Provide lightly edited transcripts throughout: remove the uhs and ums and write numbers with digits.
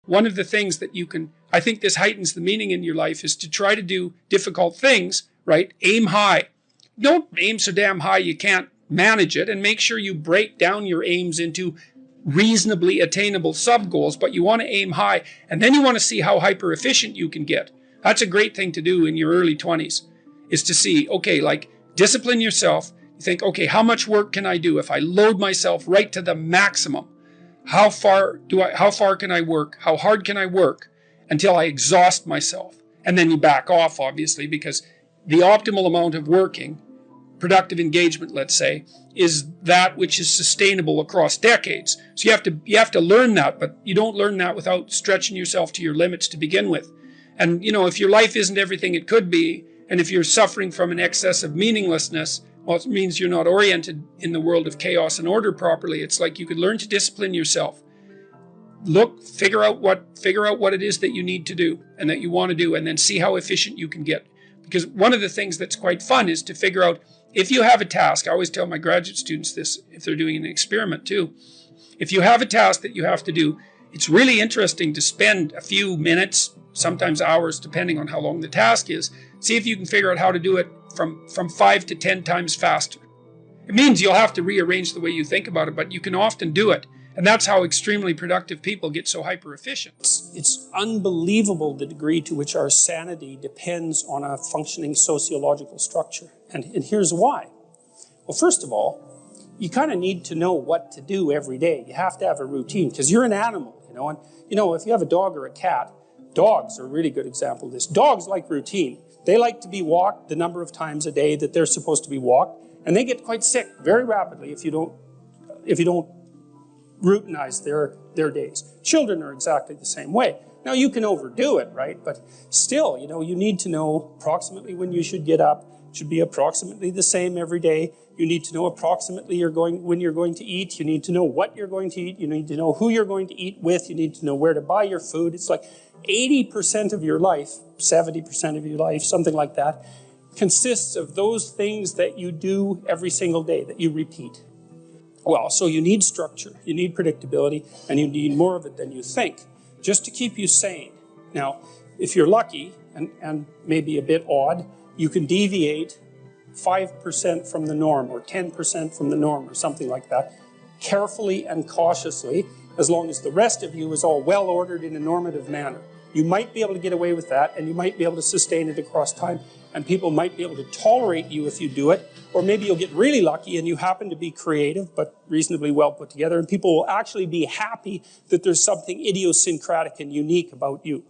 one of the things that you can, I think this heightens the meaning in your life, is to try to do difficult things, right? Aim high. Don't aim so damn high you can't manage it, and make sure you break down your aims into reasonably attainable sub-goals, but you want to aim high, and then you want to see how hyper efficient you can get. That's a great thing to do in your early 20s, is to see, okay, like discipline yourself. You think, okay, how much work can I do if I load myself right to the maximum? How far can I work? How hard can I work until I exhaust myself? And then you back off, obviously, because the optimal amount of working, productive engagement, let's say, is that which is sustainable across decades. So you have to learn that, but you don't learn that without stretching yourself to your limits to begin with. And if your life isn't everything it could be, and if you're suffering from an excess of meaninglessness, well, it means you're not oriented in the world of chaos and order properly. It's like you could learn to discipline yourself. Figure out what it is that you need to do and that you want to do, and then see how efficient you can get. Because one of the things that's quite fun is to figure out, if you have a task, I always tell my graduate students this if they're doing an experiment too. If you have a task that you have to do, it's really interesting to spend a few minutes, sometimes hours, depending on how long the task is. See if you can figure out how to do it from 5 to 10 times faster. It means you'll have to rearrange the way you think about it, but you can often do it. And that's how extremely productive people get so hyper efficient. It's unbelievable the degree to which our sanity depends on a functioning sociological structure. And here's why. Well, first of all, you kind of need to know what to do every day. You have to have a routine, because you're an animal, and if you have a dog or a cat, dogs are a really good example of this. Dogs like routine. They like to be walked the number of times a day that they're supposed to be walked, and they get quite sick very rapidly if you don't routinize their days. Children are exactly the same way. Now, you can overdo it, right? But still, you need to know approximately when you should get up. It should be approximately the same every day. You need to know approximately when you're going to eat. You need to know what you're going to eat. You need to know who you're going to eat with. You need to know where to buy your food. It's like 80% of your life, 70% of your life, something like that, consists of those things that you do every single day, that you repeat. Well, so you need structure, you need predictability, and you need more of it than you think, just to keep you sane. Now, if you're lucky, and maybe a bit odd, you can deviate 5% from the norm, or 10% from the norm, or something like that, carefully and cautiously, as long as the rest of you is all well ordered in a normative manner. You might be able to get away with that, and you might be able to sustain it across time, and people might be able to tolerate you if you do it, or maybe you'll get really lucky and you happen to be creative but reasonably well put together, and people will actually be happy that there's something idiosyncratic and unique about you.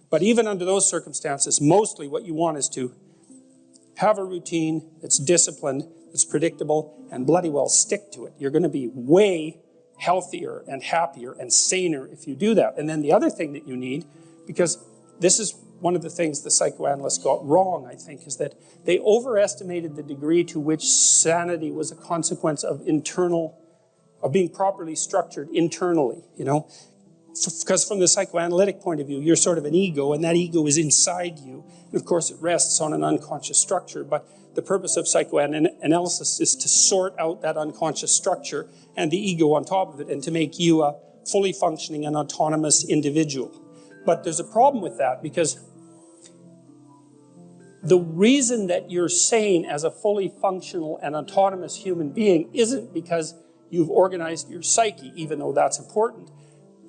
But even under those circumstances, mostly what you want is to have a routine that's disciplined, that's predictable, and bloody well stick to it. You're going to be way healthier and happier and saner if you do that. And then the other thing that you need, because this is one of the things the psychoanalysts got wrong, I think, is that they overestimated the degree to which sanity was a consequence of being properly structured internally, Because from the psychoanalytic point of view, you're sort of an ego, and that ego is inside you. And of course, it rests on an unconscious structure, but the purpose of psychoanalysis is to sort out that unconscious structure and the ego on top of it, and to make you a fully functioning and autonomous individual. But there's a problem with that, because the reason that you're sane as a fully functional and autonomous human being isn't because you've organized your psyche, even though that's important.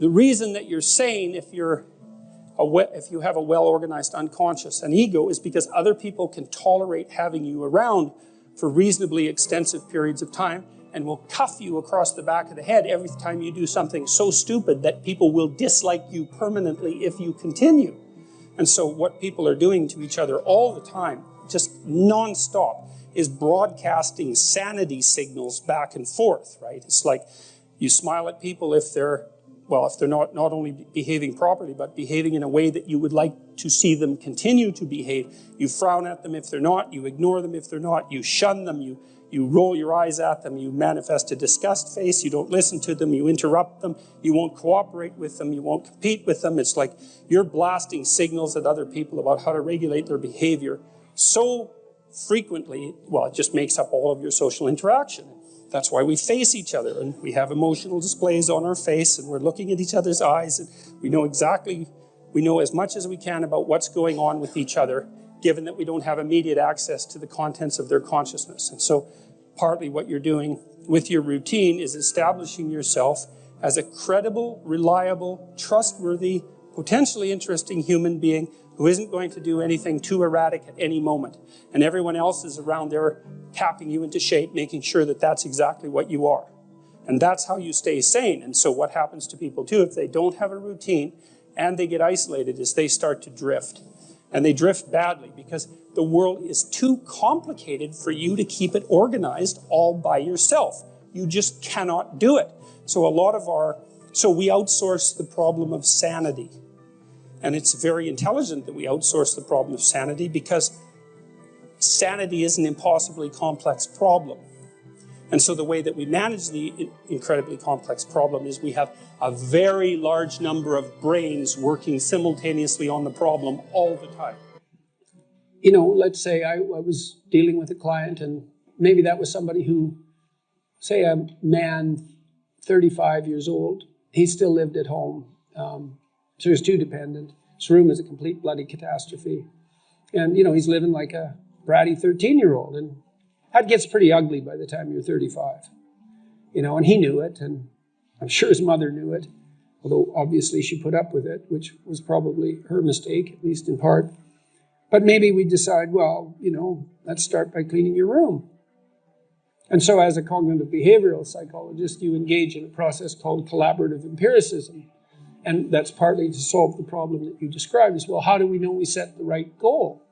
The reason that you're sane if you have a well-organized unconscious and ego is because other people can tolerate having you around for reasonably extensive periods of time, and will cuff you across the back of the head every time you do something so stupid that people will dislike you permanently if you continue. And so what people are doing to each other all the time, just non-stop, is broadcasting sanity signals back and forth, right? It's like you smile at people if they're not only behaving properly, but behaving in a way that you would like to see them continue to behave. You frown at them if they're not, you ignore them if they're not, you shun them, you roll your eyes at them, you manifest a disgust face, you don't listen to them, you interrupt them, you won't cooperate with them, you won't compete with them. It's like you're blasting signals at other people about how to regulate their behavior so frequently, well, it just makes up all of your social interaction. That's why we face each other, and we have emotional displays on our face, and we're looking at each other's eyes, and we know as much as we can about what's going on with each other, given that we don't have immediate access to the contents of their consciousness. And so partly what you're doing with your routine is establishing yourself as a credible, reliable, trustworthy, potentially interesting human being who isn't going to do anything too erratic at any moment. And everyone else is around there tapping you into shape, making sure that that's exactly what you are. And that's how you stay sane. And so what happens to people too, if they don't have a routine and they get isolated, is they start to drift. And they drift badly because the world is too complicated for you to keep it organized all by yourself. You just cannot do it. So we outsource the problem of sanity. And it's very intelligent that we outsource the problem of sanity, because sanity is an impossibly complex problem. And so the way that we manage the incredibly complex problem is we have a very large number of brains working simultaneously on the problem all the time. You know, let's say I was dealing with a client, and maybe that was somebody who, say a man, 35 years old, he still lived at home. So he was too dependent. His room is a complete bloody catastrophe. And, you know, he's living like a bratty 13-year-old. And that gets pretty ugly by the time you're 35. You know, and he knew it, and I'm sure his mother knew it, although obviously she put up with it, which was probably her mistake, at least in part. But maybe we decide, well, you know, let's start by cleaning your room. And so as a cognitive behavioral psychologist, you engage in a process called collaborative empiricism. And that's partly to solve the problem that you described as, well, how do we know we set the right goal?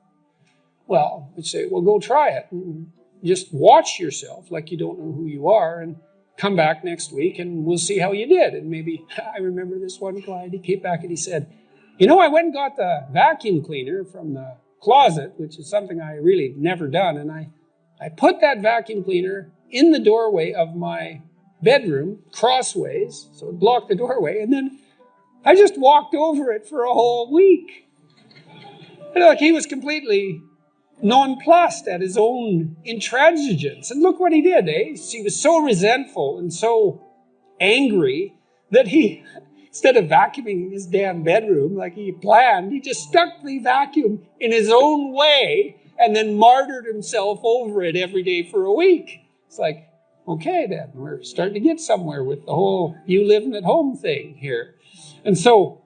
Well, we'd say, well, go try it. And just watch yourself like you don't know who you are, and come back next week and we'll see how you did. And maybe, I remember this one client, he came back and he said, you know, I went and got the vacuum cleaner from the closet, which is something I really never done. And I put that vacuum cleaner in the doorway of my bedroom, crossways, so it blocked the doorway. And then I just walked over it for a whole week. And look, he was completely nonplussed at his own intransigence. And look what he did, eh? He was so resentful and so angry that he, instead of vacuuming his damn bedroom like he planned, he just stuck the vacuum in his own way and then martyred himself over it every day for a week. It's like, okay then, we're starting to get somewhere with the whole you living at home thing here. And so,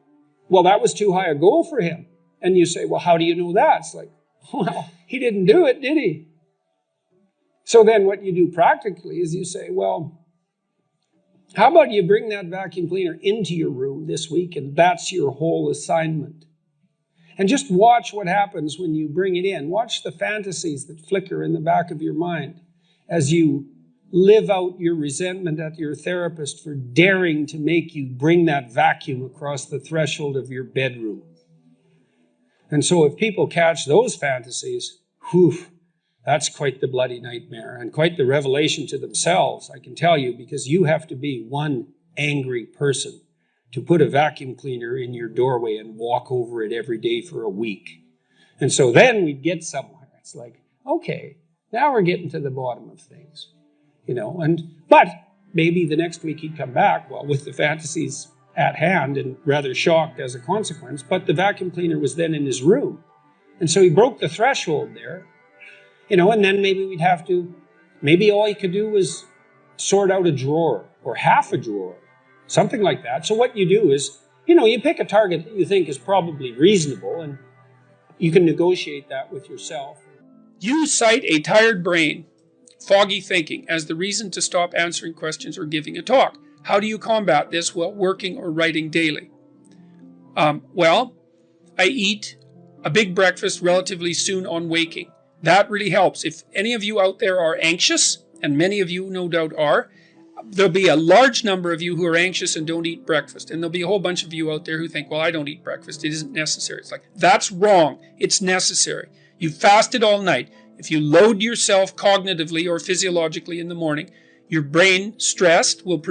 well, that was too high a goal for him. And you say, well, how do you know that? It's like, well, he didn't do it, did he? So then what you do practically is you say, well, how about you bring that vacuum cleaner into your room this week, and that's your whole assignment. And just watch what happens when you bring it in. Watch the fantasies that flicker in the back of your mind as you live out your resentment at your therapist for daring to make you bring that vacuum across the threshold of your bedroom. And so if people catch those fantasies, whew, that's quite the bloody nightmare and quite the revelation to themselves, I can tell you, because you have to be one angry person to put a vacuum cleaner in your doorway and walk over it every day for a week. And so then we'd get somewhere. It's like, okay, now we're getting to the bottom of things. You know, but maybe the next week he'd come back, well, with the fantasies at hand and rather shocked as a consequence, but the vacuum cleaner was then in his room. And so he broke the threshold there, you know, and then maybe all he could do was sort out a drawer or half a drawer, something like that. So what you do is, you know, you pick a target that you think is probably reasonable, and you can negotiate that with yourself. You cite a tired brain, foggy thinking, as the reason to stop answering questions or giving a talk. How do you combat this while working or writing daily? Well, I eat a big breakfast relatively soon on waking. That really helps. If any of you out there are anxious, and many of you no doubt are, there'll be a large number of you who are anxious and don't eat breakfast. And there'll be a whole bunch of you out there who think, well, I don't eat breakfast. It isn't necessary. It's like, that's wrong. It's necessary. You fasted all night. If you load yourself cognitively or physiologically in the morning, your brain, stressed, will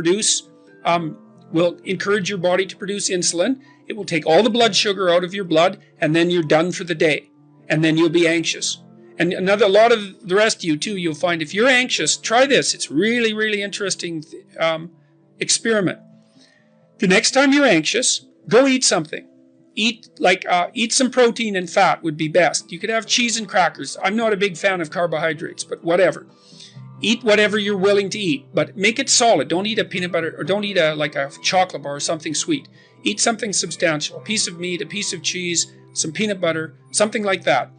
encourage your body to produce insulin. It will take all the blood sugar out of your blood, and then you're done for the day. And then you'll be anxious. And a lot of the rest of you too, you'll find if you're anxious, try this. It's really, really interesting experiment. The next time you're anxious, go eat something. Eat some protein and fat would be best. You could have cheese and crackers. I'm not a big fan of carbohydrates, but whatever. Eat whatever you're willing to eat, but make it solid. Don't eat a peanut butter, or don't eat a chocolate bar or something sweet. Eat something substantial. A piece of meat, a piece of cheese, some peanut butter, something like that.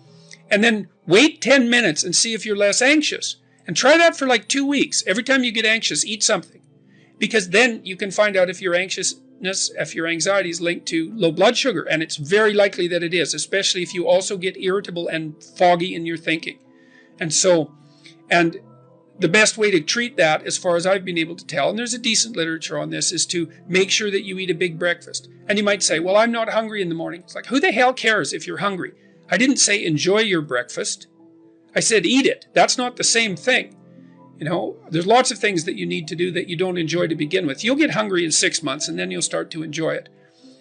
And then wait 10 minutes and see if you're less anxious. And try that for like 2 weeks. Every time you get anxious, eat something. Because then you can find out if your anxiety is linked to low blood sugar. And it's very likely that it is, especially if you also get irritable and foggy in your thinking. And the best way to treat that, as far as I've been able to tell, and there's a decent literature on this, is to make sure that you eat a big breakfast. And you might say, well, I'm not hungry in the morning. It's like, who the hell cares if you're hungry? I didn't say enjoy your breakfast. I said eat it. That's not the same thing. You know, there's lots of things that you need to do that you don't enjoy to begin with. You'll get hungry in 6 months and then you'll start to enjoy it.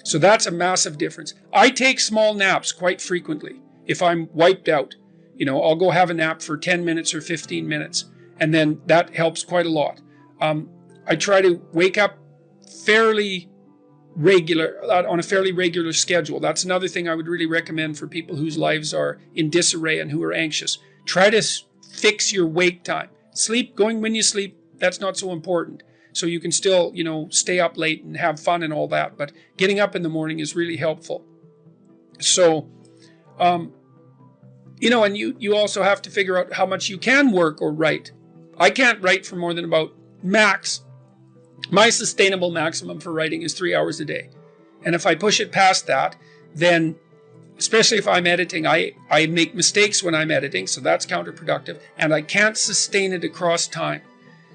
So that's a massive difference. I take small naps quite frequently. If I'm wiped out, you know, I'll go have a nap for 10 minutes or 15 minutes. And then that helps quite a lot. I try to wake up on a fairly regular schedule. That's another thing I would really recommend for people whose lives are in disarray and who are anxious. Try to fix your wake time. Going when you sleep, that's not so important. So you can still, you know, stay up late and have fun and all that. But getting up in the morning is really helpful. So, you know, and you also have to figure out how much you can work or write. I can't write for more than about my sustainable maximum for writing is 3 hours a day. And if I push it past that, then, especially if I'm editing, I make mistakes when I'm editing, so that's counterproductive, and I can't sustain it across time.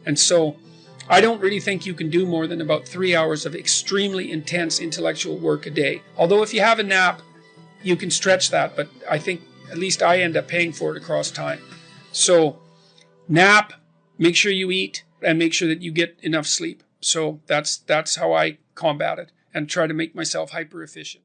And so I don't really think you can do more than about 3 hours of extremely intense intellectual work a day. Although if you have a nap, you can stretch that, but I think at least I end up paying for it across time. So nap, make sure you eat, and make sure that you get enough sleep. So that's how I combat it and try to make myself hyper efficient.